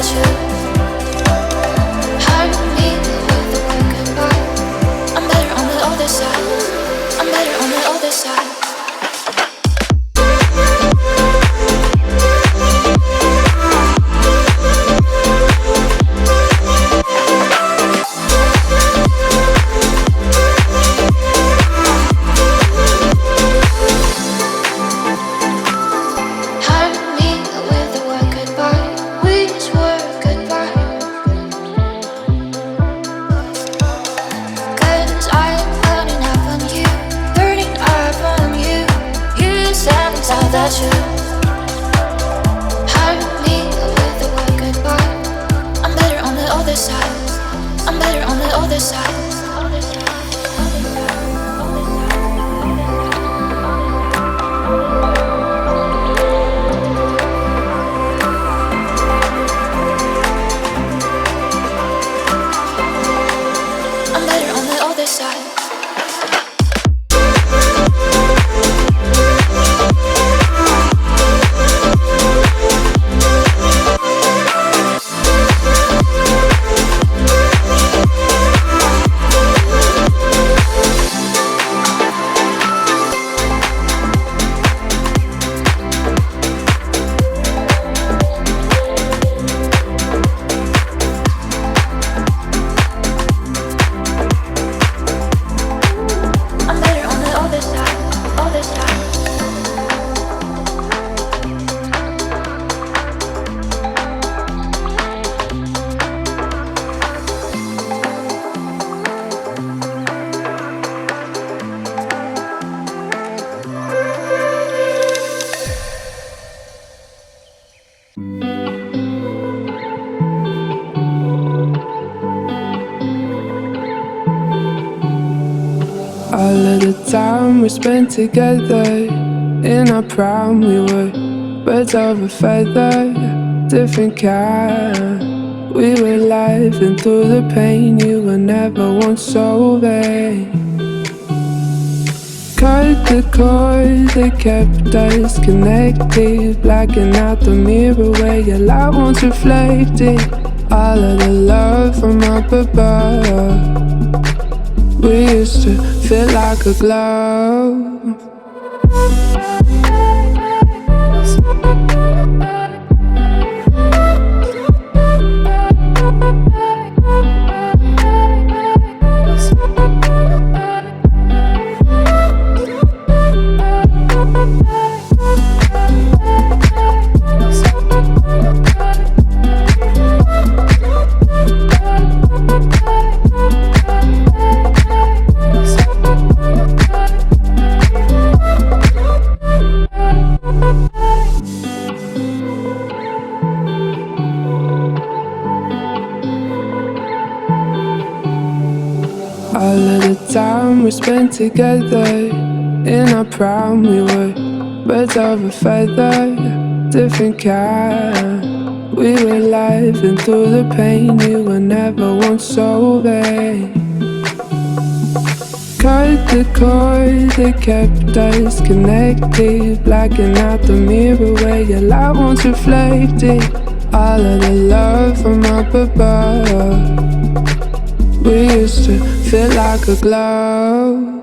that you hurt me with a word goodbye. I'm better on the other side. I'm better on the other side. That you hurt me with the word goodbye. I'm better on the other side. I'm better on the other side. I'm better on the other side. All of the time we spent together in our prime, we were birds of a feather, different kind. We were laughing through the pain, you were never once so vain. Cut the cord that kept us connected, blacking out the mirror where your light once reflected. All of the love from up above, we used to feel like a glove. All of the time we spent together in our prime, we were birds of a feather, different kind. We were laughing through the pain, you were never once so vain. Cut the cord that kept us connected, blacking out the mirror where your light once reflected. All of the love from up above, we used to feel like a glove.